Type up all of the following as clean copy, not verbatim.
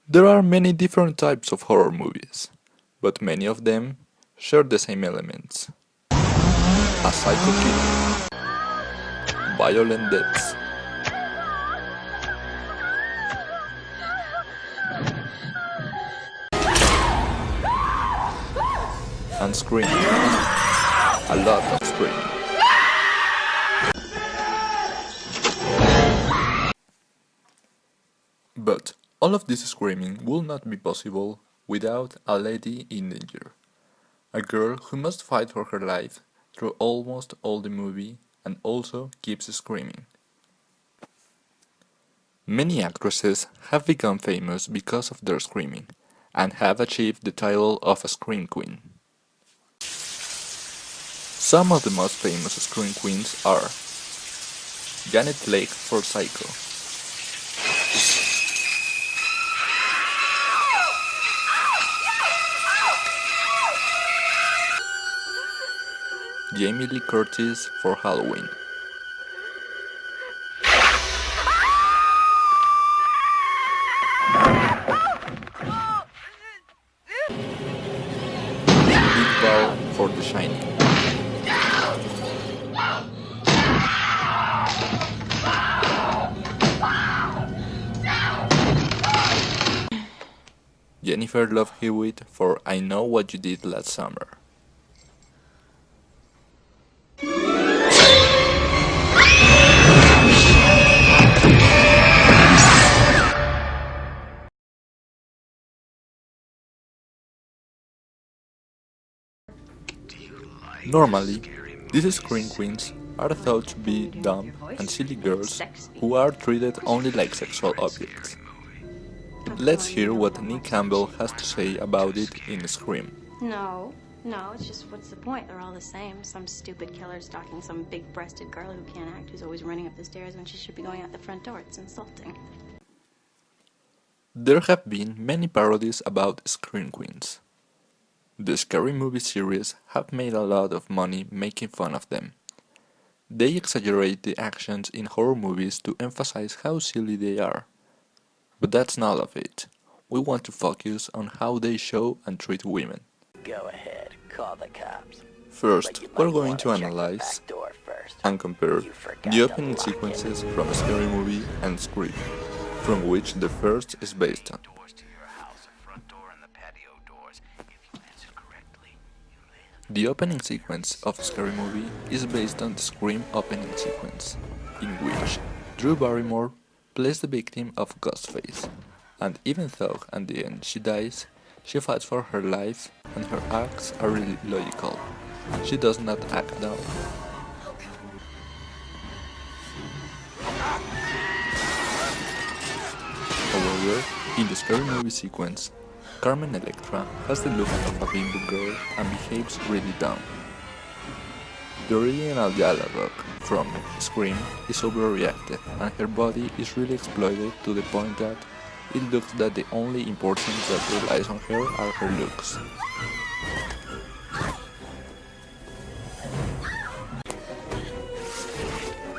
There are many different types of horror movies, but many of them share the same elements. A psycho killer, violent deaths, and screaming. A lot of screaming. But all of this screaming will not be possible without a lady in danger. A girl who must fight for her life through almost all the movie and also keeps screaming. Many actresses have become famous because of their screaming and have achieved the title of a scream queen. Some of the most famous scream queens are Janet Leigh for Psycho, Jamie Lee Curtis for Halloween, Big Val for The Shining, Jennifer Love Hewitt for I Know What You Did Last Summer. Normally, these scream queens are thought to be dumb and silly girls who are treated only like sexual objects. Let's hear what Nick Campbell has to say about it in Scream. No, it's just what's the point? They're all the same. Some stupid killer stalking some big-breasted girl who can't act, who's always running up the stairs when she should be going out the front door. It's insulting. There have been many parodies about Scream Queens. The Scary Movie series have made a lot of money making fun of them. They exaggerate the actions in horror movies to emphasize how silly they are. But that's not all of it. We want to focus on how they show and treat women. Go ahead, call the cops. First, we're going to analyze and compare the opening sequences from Scary Movie and Scream, from which the first is based on. The opening sequence of Scary Movie is based on the Scream opening sequence, in which Drew Barrymore plays the victim of Ghostface, and even though at the end she dies, she fights for her life and her acts are really logical. She does not act down. However, in the Scary Movie sequence, Carmen Electra has the look of a bimbo girl and behaves really dumb. The original dialogue from Scream is overreacted and her body is really exploited to the point that it looks that the only importance that relies on her are her looks.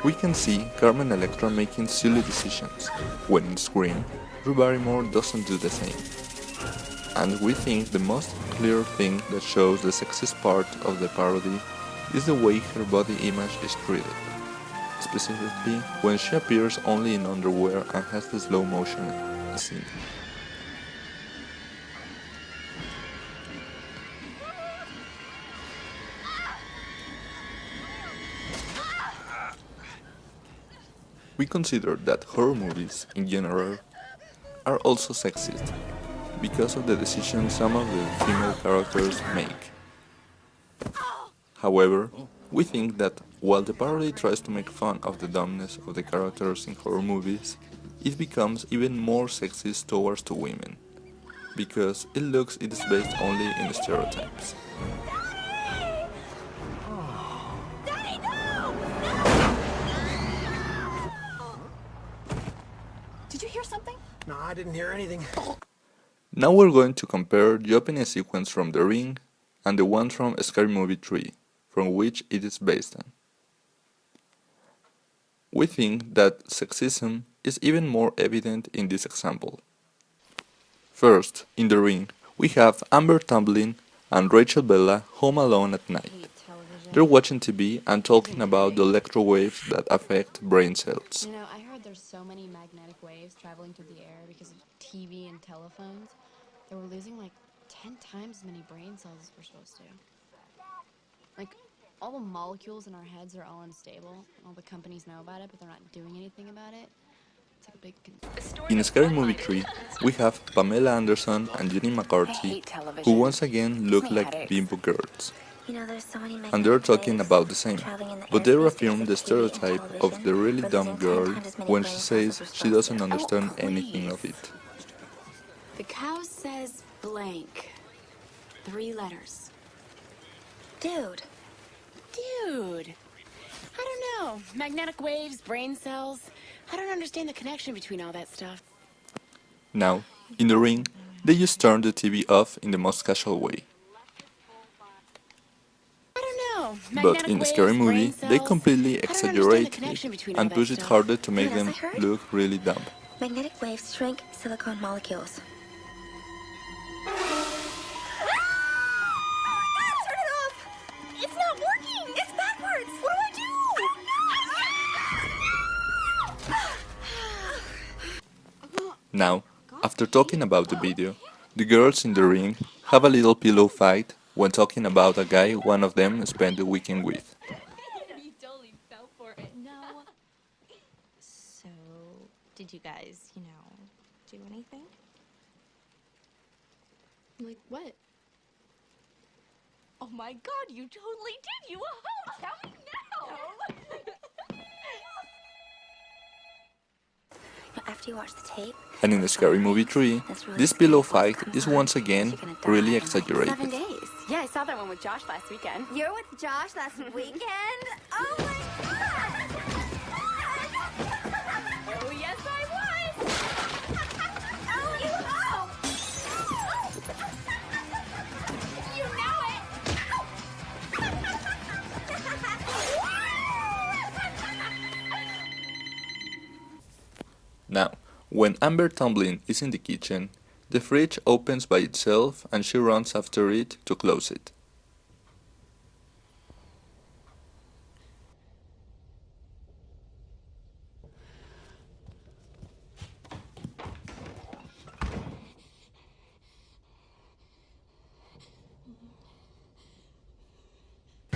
We can see Carmen Electra making silly decisions, when in Scream, Drew Barrymore doesn't do the same. And we think the most clear thing that shows the sexist part of the parody is the way her body image is treated, specifically when she appears only in underwear and has the slow motion scene. We consider that horror movies, in general, are also sexist, because of the decisions some of the female characters make. However, we think that while the parody tries to make fun of the dumbness of the characters in horror movies, it becomes even more sexist towards the women, because it looks it is based only in stereotypes. Daddy, no! Did you hear something? No, I didn't hear anything. Now we're going to compare the opening sequence from The Ring and the one from Scary Movie 3, from which it is based on. We think that sexism is even more evident in this example. First, in the ring, we have Amber Tamblyn and Rachel Bella home alone at night. They're watching TV and talking about the electro waves that affect brain cells. You know, I heard there's so many magnetic waves traveling through the air because of TV and telephones that we're losing like 10 times as many brain cells as we're supposed to. Like, all the molecules in our heads are all unstable. All the companies know about it, but they're not doing anything about it. It's like a big In Scary Movie 3, we have Pamela Anderson and Jenny McCarthy, who once again look like bimbo girls. And they're talking about the same, but they reaffirm the stereotype of the really dumb girl when she says she doesn't understand anything of it. The cow says blank. 3 letters. Dude. I don't know. Magnetic waves, brain cells. I don't understand the connection between all that stuff. Now, in the ring, they just turn the TV off in the most casual way. I don't know. But in a scary movie, they completely exaggerate it and push it harder to make them look really dumb. Magnetic waves shrink silicon molecules. Turn it off! It's not working! It's backwards! What do I do? Now, after talking about the video, the girls in the ring have a little pillow fight when talking about a guy one of them spent the weekend with. You totally fell for it. No. So, did you guys, do anything? Like, what? Oh my god, you totally did! You a hoe! Tell me now! After you watch the tape, And in the Scary Movie 3, this pillow fight is once again really exaggerated. 7 days. Yeah, I saw that one with Josh last weekend. you were with Josh last weekend? Oh my god! Oh, yes, I was! Oh, you know! You know it! Now, when Amber Tamblyn is in the kitchen, the fridge opens by itself and she runs after it to close it.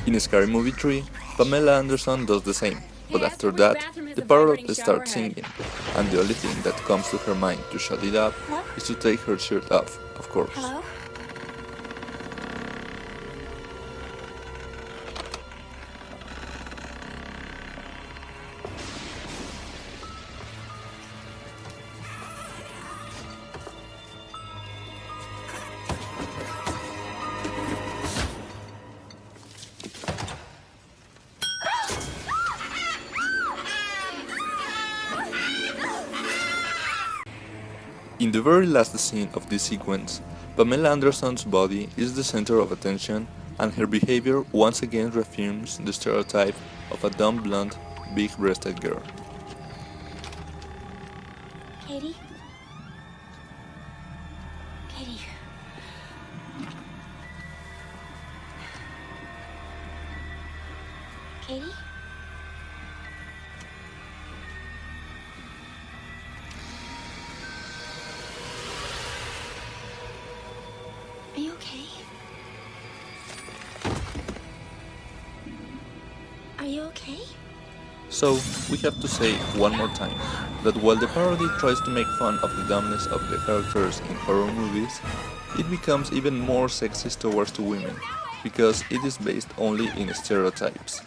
In Scary Movie 3, Pamela Anderson does the same, but after that, the parrot starts singing, and the only thing that comes to her mind to shut it up is to take her shirt off, of course. Hello? In the very last scene of this sequence, Pamela Anderson's body is the center of attention and her behavior once again reaffirms the stereotype of a dumb, blonde, big-breasted girl. Katie? Katie. Katie? Are you okay? Are you okay? So, we have to say one more time that while the parody tries to make fun of the dumbness of the characters in horror movies, it becomes even more sexist towards the women, because it is based only in stereotypes.